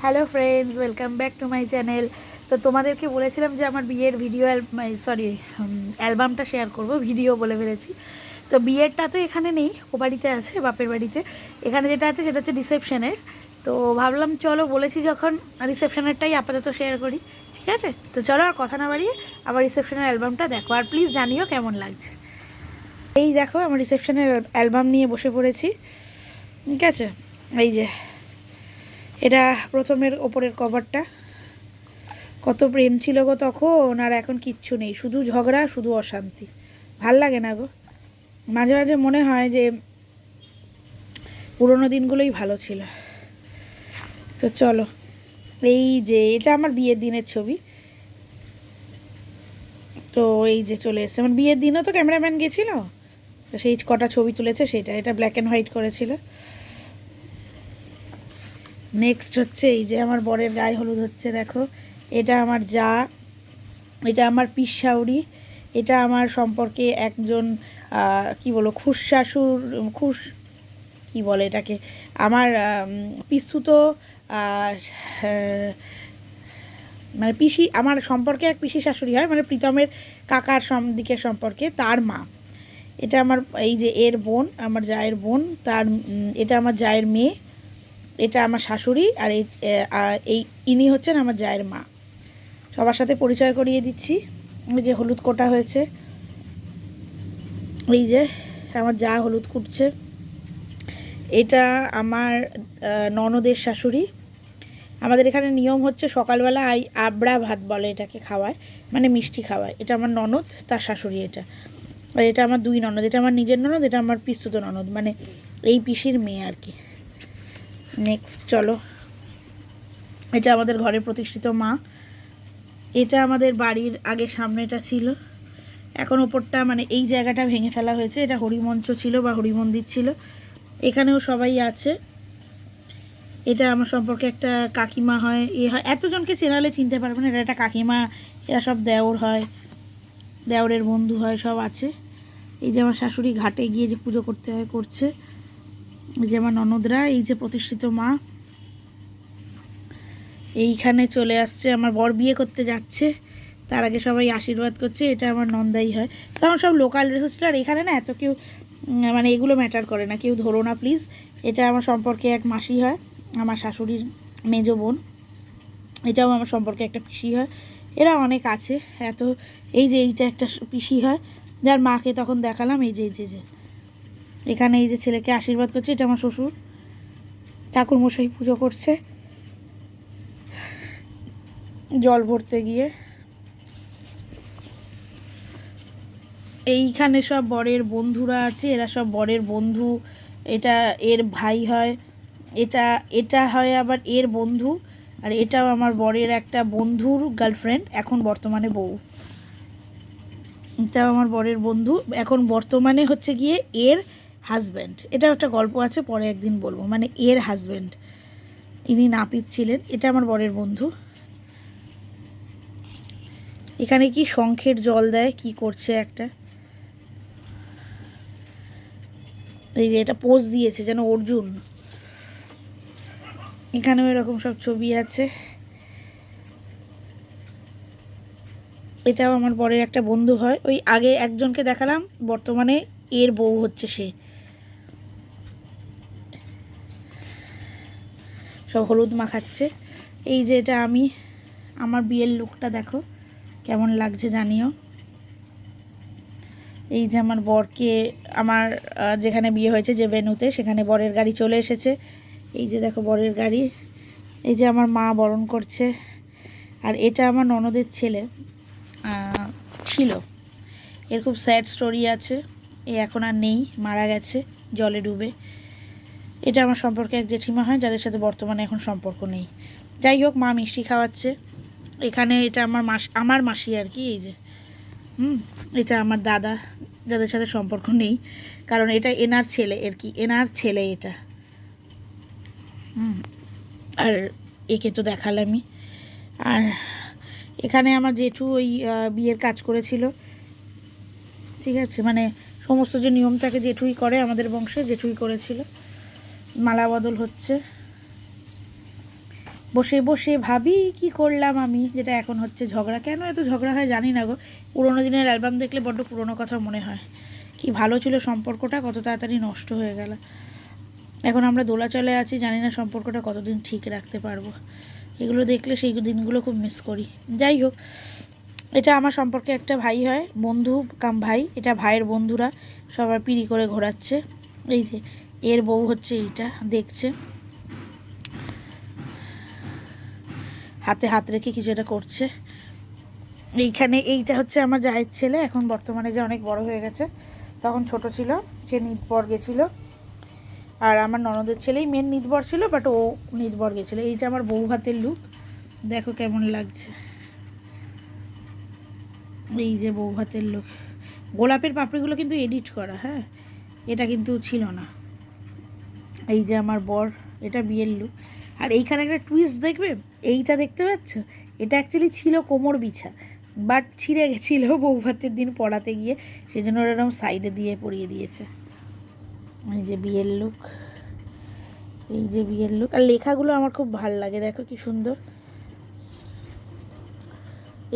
Hello friends, welcome back to my channel. তো তোমাদেরকে বলেছিলাম যে আমার বিয়ের ভিডিও অ্যালবামটা শেয়ার করব, ভিডিও বলে ফেলেছি। তো বিয়েরটা তো এখানে নেই, ও বাড়িতে আছে, বাপের বাড়িতে। এখানে যেটা আছে সেটা হচ্ছে রিসেপশনের। তো ভাবলাম চলো, বলেছি যখন, রিসেপশনেরটাই আপাতত শেয়ার করি। ঠিক আছে, তো চলো আর কথা না বাড়িয়ে আবার রিসেপশনের অ্যালবামটা দেখো, আর প্লিজ জানিও কেমন লাগছে। এই দেখো, আমার রিসেপশনের অ্যালবাম নিয়ে বসে পড়েছি। ঠিক আছে, এই যে এটা প্রথমের ওপরের কভারটা। কত প্রেম ছিল গো তখন, আর এখন কিচ্ছু নেই, শুধু ঝগড়া, শুধু অশান্তি। ভাল লাগে না গো, মাঝে মাঝে মনে হয় যে পুরোনো দিনগুলোই ভালো ছিল। তো চলো, এই যে এটা আমার বিয়ের দিনের ছবি। তো এই যে চলে এসছে, আমার বিয়ের দিনও তো ক্যামেরাম্যান গেছিলো, তো সেই কটা ছবি তুলেছে সেটা, এটা ব্ল্যাক অ্যান্ড হোয়াইট করেছিল। নেক্সট হচ্ছে এই যে আমার বরের গায়ে হলুদ হচ্ছে, দেখো। এটা আমার যা, এটা আমার পিসশাউরি, এটা আমার সম্পর্কে একজন কি বলো, খুশ কি বলে এটাকে, আমার পিস্তুত, মানে পিসি, আমার সম্পর্কে এক পিসি শাশুড়ি হয়, মানে প্রীতমের কাকার দিকের সম্পর্কে, তার মা। এটা আমার এই যে এর বোন, আমার জায়ের বোন, তার এটা আমার জায়ের মেয়ে, এটা আমার শাশুড়ি, আর এই ইনি হচ্ছেন আমার জায়ের মা। সবার সাথে পরিচয় করিয়ে দিচ্ছি। ওই যে হলুদ কোটা হয়েছে, এই যে আমার যা হলুদ কুটছে। এটা আমার ননদের শাশুড়ি। আমাদের এখানে নিয়ম হচ্ছে সকালবেলা আবড়া ভাত বলে এটাকে, খাওয়ায়, মানে মিষ্টি খাওয়ায়। এটা আমার ননদ, তার শাশুড়ি এটা। আর এটা আমার দুই ননদ, এটা আমার নিজের ননদ, এটা আমার পিস্তুত ননদ, মানে এই পিসির মেয়ে আর কি। নেক্সট চলো, এটা আমাদের ঘরে প্রতিষ্ঠিত মা। এটা আমাদের বাড়ির আগে সামনেটা ছিল, এখন ওপরটা, মানে এই জায়গাটা ভেঙে ফেলা হয়েছে। এটা হরিমঞ্চ ছিল বা হরিমন্দির ছিল, এখানেও সবাই আছে। এটা আমার সম্পর্কে একটা কাকিমা হয়, হয়, এতজনকে চেনালে চিনতে পারবে না, এটা একটা কাকিমা। এরা সব দেওর হয়, দেওরের বন্ধু হয়, সব আছে। এই যে আমার শাশুড়ি ঘাটে গিয়ে যে পুজো করতে হয় করছে। এই যে আমার ননদরা, এই যে প্রতিষ্ঠিত মা। এইখানে চলে আসছে, আমার বর বিয়ে করতে যাচ্ছে, তার আগে সবাই আশীর্বাদ করছে। এটা আমার নন্দাই হয়। তখন সব লোকাল ড্রেসেস ছিল, আর এখানে না এত কেউ, মানে এগুলো ম্যাটার করে না, কেউ ধরো না প্লিজ। এটা আমার সম্পর্কে এক মাসি হয়, আমার শাশুড়ির মেজো বোন। এটাও আমার সম্পর্কে একটা পিসি হয়। এরা অনেক আছে এত। এই যে এইটা একটা পিসি হয়, যার মাকে তখন দেখালাম। এই যে এই যে যে এখানে এই যে ছেলেকে আশীর্বাদ করছে, এটা আমার শ্বশুর। ঠাকুরমশাই পুজো করছে জল ভরতে গিয়ে। এইখানে সব বরের বন্ধুরা আছে, এরা সব বরের বন্ধু। এটা এর ভাই হয়, এটা এটা হয় আবার এর বন্ধু। আর এটাও আমার বরের একটা বন্ধুর গার্লফ্রেন্ড, এখন বর্তমানে বউ। এটাও আমার বরের বন্ধু, এখন বর্তমানে হচ্ছে গিয়ে এর হাজব্যান্ড। এটাও একটা গল্প আছে, পরে একদিন বলবো, মানে এর হাজব্যান্ড, ইনি নাপিত ছিলেন। এটা আমার বরের বন্ধু। এখানে কি শঙ্খের জল দেয়, কি করছে একটা, এই যে এটা পোজ দিয়েছে যেন অর্জুন। এখানেও এরকম সব ছবি আছে। এটাও আমার বরের একটা বন্ধু হয়, ওই আগে একজনকে দেখালাম, বর্তমানে এর বউ হচ্ছে সে। সব হলুদ মাখাচ্ছে। এই যে এটা আমি, আমার বিয়ের লুকটা দেখো কেমন লাগছে জানিও। এই যে আমার বরকে, আমার যেখানে বিয়ে হয়েছে, যে ভেন্যুতে, সেখানে বরের গাড়ি চলে এসেছে। এই যে দেখো বরের গাড়ি। এই যে আমার মা বরণ করছে। আর এটা আমার ননদের ছেলে ছিল, এর খুব স্যাড স্টোরি আছে। এ এখন আর নেই, মারা গেছে জলে ডুবে। এটা আমার সম্পর্কে এক জেঠিমা হয়, যাদের সাথে বর্তমানে এখন সম্পর্ক নেই। যাই হোক, মা মিষ্টি খাওয়াচ্ছে। এখানে এটা আমার মাসি আর কি। এই যে এটা আমার দাদা, যাদের সাথে সম্পর্ক নেই, কারণ এটা এনার ছেলে আর কি, এনার ছেলে এটা। আর একে তো দেখালামই। আর এখানে আমার জেঠু ওই বিয়ের কাজ করেছিল, ঠিক আছে, মানে সমস্ত যে নিয়ম থাকে জেঠুই করে, আমাদের বংশে জেঠুই করেছিল। মালা বদল হচ্ছে। বসে বসে ভাবি কি করলাম আমি, যেটা এখন হচ্ছে ঝগড়া। কেন এত ঝগড়া হয় জানি না গো। পুরোনো দিনের অ্যালবাম দেখলে বড্ড পুরোনো কথা মনে হয়। কি ভালো ছিল সম্পর্কটা, কত তাড়াতাড়ি নষ্ট হয়ে গেল। এখন আমরা দোলাচলে আছি, জানি না সম্পর্কটা কতদিন ঠিক রাখতে পারবো। এগুলো দেখলে সেই দিনগুলো খুব মিস করি। যাই হোক, এটা আমার সম্পর্কে একটা ভাই হয়, বন্ধু কাম ভাই। এটা ভাইয়ের বন্ধুরা সবাই পিড়ি করে ঘোরাচ্ছে। এই যে এর বউ হচ্ছে এইটা, দেখছে হাতে হাত রেখে কিছু একটা করছে। এইখানে এইটা হচ্ছে আমার জায়ের ছেলে, এখন বর্তমানে যে অনেক বড় হয়ে গেছে, তখন ছোট ছিল, সে নিদবর গেছিলো। আর আমার ননদের ছেলেই মেন নিদবর ছিল, বাট ও নিদবর গেছিলো। এইটা আমার বউ ভাতের লুক, দেখো কেমন লাগছে। এই যে বউ ভাতের লুক। গোলাপের পাপড়িগুলো কিন্তু এডিট করা, হ্যাঁ, এটা কিন্তু ছিল না। এই যে আমার বর, এটা বিয়ের লুক। আর এইখানে একটা টুইস্ট দেখবে, এইটা দেখতে পাচ্ছ, এটা অ্যাকচুয়ালি ছিল কোমর বিছা, বাট ছিঁড়ে গেছিলো বউ ভাতের দিন পড়াতে গিয়ে, সেই জন্য ওরা এরকম সাইডে দিয়ে পরিয়ে দিয়েছে। এই যে বিয়ের লুক, এই যে বিয়ের লুক। আর লেখাগুলো আমার খুব ভাল লাগে, দেখো কি সুন্দর।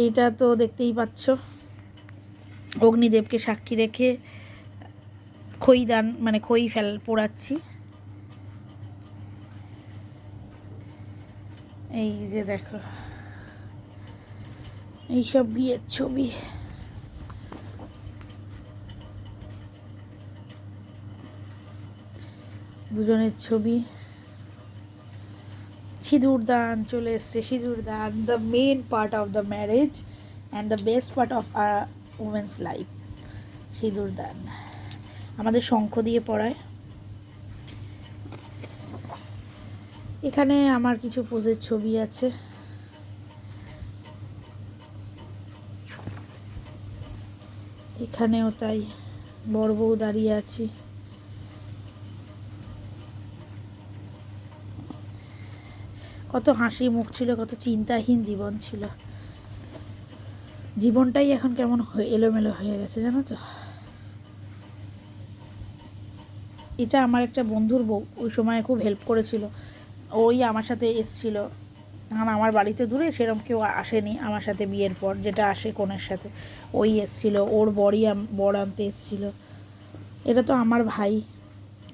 এইটা তো দেখতেই পাচ্ছ, অগ্নিদেবকে সাক্ষী রেখে খই দান, মানে খই পোড়াচ্ছি। এই যে দেখো, এইসব বিয়ের ছবি। দুজনের ছবি। সিঁদুর দান চলে এসছে, sindoor daan, the main part of the marriage and the best part of a women's life. Sindoor daan আমাদের শঙ্খ দিয়ে পড়ায়। এখানে আমার কিছু পোজের ছবি আছে। এখানেও তাই, বড় বউ দাঁড়িয়ে আছি। কত হাসি মুখ ছিল, কত চিন্তাহীন জীবন ছিল। জীবনটাই এখন কেমন এলোমেলো হয়ে গেছে জানো তো। এটা আমার একটা বন্ধুর বউ, ওই সময় খুব হেল্প করেছিল। ওই আমার সাথে এসছিল, কারণ আমার বাড়িতে দূরে সেরকম কেউ আসেনি আমার সাথে বিয়ের পর, যেটা আসে কনের সাথে। ওই এসছিল, ওর বর আনতে এসছিল। এটা তো আমার ভাই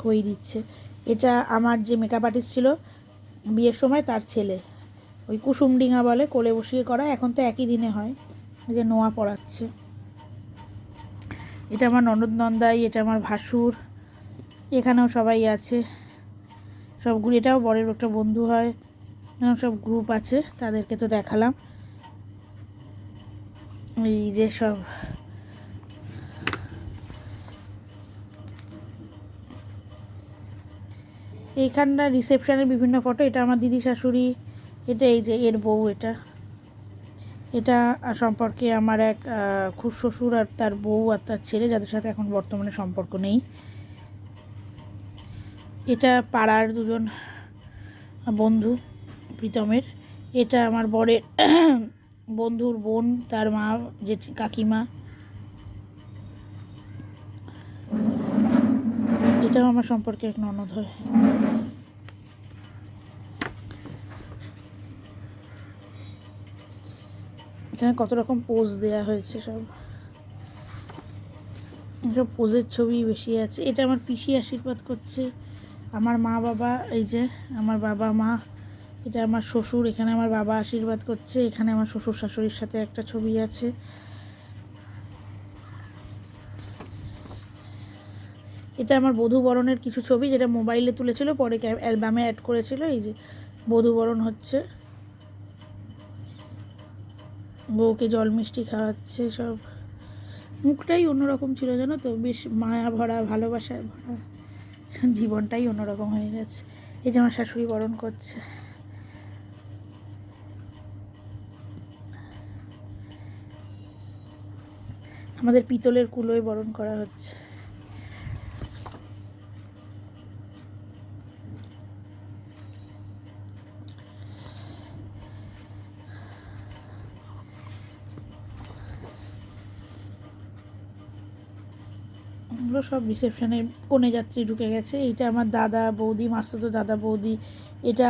খই দিচ্ছে। এটা আমার যে মেকআপ আর্টিস্ট ছিল বিয়ের সময়, তার ছেলে। ওই কুসুমডিঙা বলে, কোলে বসিয়ে করা, এখন তো একই দিনে হয়। এই যে নোয়া পড়াচ্ছে। এটা আমার ননদ নন্দাই, এটা আমার ভাসুর। এখানেও সবাই আছে, সব এটাও বরের একটা বন্ধু হয়, সব গ্রুপ আছে, তাদেরকে তো দেখালাম। এই যে সব এইখানটা রিসেপশনের বিভিন্ন ফটো। এটা আমার দিদি শাশুড়ি, এটা এই যে এর বউ। এটা সম্পর্কে আমার এক খুড়শ্বশুর আর তার বউ আর তার ছেলে, যাদের সাথে এখন বর্তমানে সম্পর্ক নেই। এটা পাড়ার দুজন বন্ধু প্রীতমের। এটা আমার বরের বন্ধুর বোন, তার মা, যে কাকিমা। এটাও আমার সম্পর্কে এক ননদ হয়। এখানে কত রকম পোজ দেয়া হয়েছে, সব পোজের ছবি বেশি আছে। এটা আমার পিসি আশীর্বাদ করছে, আমার মা বাবা। এই যে আমার বাবা মা, এটা আমার শ্বশুর, এখানে আমার বাবা আশীর্বাদ করছে। এখানে আমার শ্বশুর শাশুড়ির সাথে একটা ছবি আছে। এটা আমার বধূবরণের কিছু ছবি, যেটা মোবাইলে তুলেছিল, পরে অ্যালবামে অ্যাড করেছিল। এই যে বধূবরণ হচ্ছে, বউকে জল মিষ্টি খাওয়াচ্ছে, সব মুখটাই অন্যরকম ছিল জানো তো, বেশ মায়া ভরা, ভালোবাসায় ভরা। জীবনটাই অন্যরকম হয়ে গেছে। এই যে আমার শাশুড়ি বরণ করছে। আমাদের পিতলের কুলোয় বরণ করা হচ্ছে। এগুলো সব রিসেপশনে কনে যাত্রী ঢুকে গেছে। এইটা আমার দাদা বৌদি, মাস্তুতো দাদা বৌদি এটা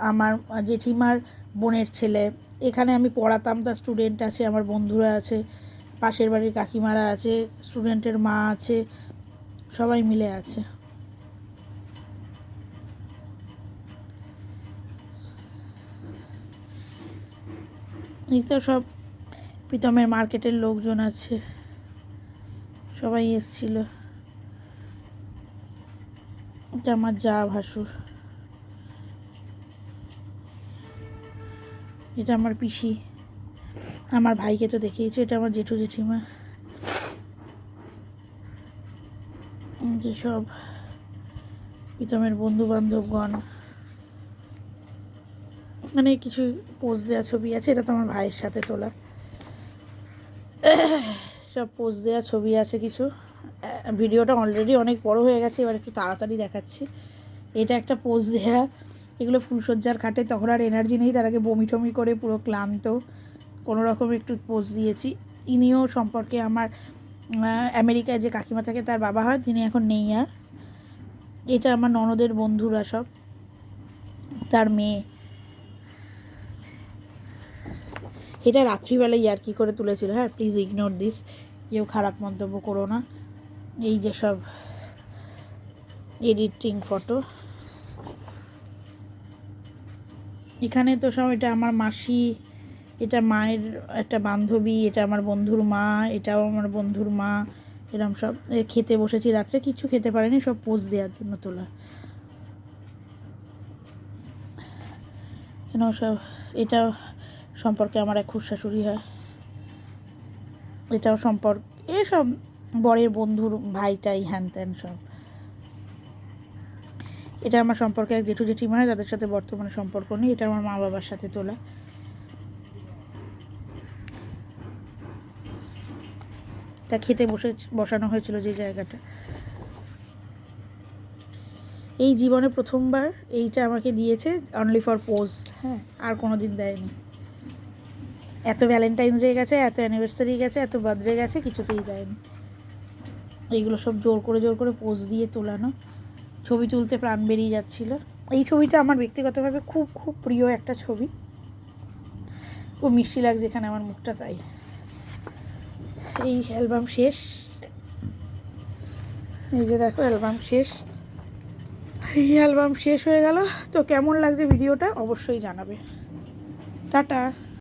আমার জেঠিমার বোনের ছেলে। এখানে আমি পড়াতাম, তার স্টুডেন্ট আছে, আমার বন্ধুরা আছে, পাশের বাড়ির কাকিমারা আছে, স্টুডেন্টের মা আছে, সবাই মিলে আছে। এই তো সব প্রীতমের মার্কেটের লোকজন আছে, সবাই এসছিল। এটা আমার যা ভাসুর, এটা আমার পিসি, আমার ভাইকে তো দেখিয়েছি, এটা আমার জেঠু জেঠিমা, যেসব প্রীতমের বন্ধু বান্ধবগণ। মানে কিছু পোজ দেওয়া ছবি আছে, এটা তো আমার ভাইয়ের সাথে তোলা, সব পোজ দেওয়া ছবি আছে কিছু। ভিডিওটা অলরেডি অনেক বড় হয়ে গেছে, এবার একটু তাড়াতাড়ি দেখাচ্ছি। এটা একটা পোজ দেওয়া, এগুলো ফুলসজ্জার খাটে, তখন আর এনার্জি নেই, তার আগে বমি টমি করে পুরো ক্লান্ত, কোনো রকম একটু পোজ দিয়েছি। ইনিও সম্পর্কে আমার আমেরিকায় যে কাকিমা থাকে তার বাবা হয়, যিনি এখন নেই আর। এটা আমার ননদের বন্ধুরা সব, তার মেয়ে। এটা রাত্রিবেলায় আর কি করে তুলেছিল, হ্যাঁ প্লিজ ইগনোর দিস, কেউ খারাপ মন্তব্য করো না। এই যে সব এডিটিং ফটো, এখানে তো সব, এটা আমার মাসি, এটা মায়ের একটা বান্ধবী, এটা আমার বন্ধুর মা, এটাও আমার বন্ধুর মা। এরকম সব খেতে বসেছি, রাত্রে কিছু খেতে পারেনি, সব পোজ দেওয়ার জন্য তোলা। কেন সব, এটা সম্পর্কে আমার এক খুড়শাশুড়ি হয়, এটাও সম্পর্ক, এসব বরের বন্ধুর ভাইটাই, হ্যান ত্যান সব। এটা আমার সম্পর্কে এক জেঠু জেঠিমা হয়, তাদের সাথে বর্তমানে সম্পর্ক নেই, এটা আমার মা বাবার সাথে তোলা। এটা খেতে বসানো হয়েছিল যে জায়গাটা। এই জীবনে প্রথমবার এইটা আমাকে দিয়েছে, অনলি ফর পোজ, হ্যাঁ, আর কোনো দিন দেয়নি। এত ভ্যালেন্টাইন্স ডে গেছে, এত অ্যানিভার্সারি গেছে, এত বার্থডে গেছে, কিছুতেই দেয়নি। এইগুলো সব জোর করে পোজ দিয়ে তোলানো, ছবি তুলতে প্রাণ বেরিয়ে যাচ্ছিল। এই ছবিটা আমার ব্যক্তিগতভাবে খুব খুব প্রিয় একটা ছবি, খুব মিষ্টি লাগছে এখানে আমার মুখটা, তাই। এই অ্যালবাম শেষ, এই যে দেখো অ্যালবাম শেষ, এই অ্যালবাম শেষ হয়ে গেল। তো কেমন লাগছে ভিডিওটা অবশ্যই জানাবে। টাটা।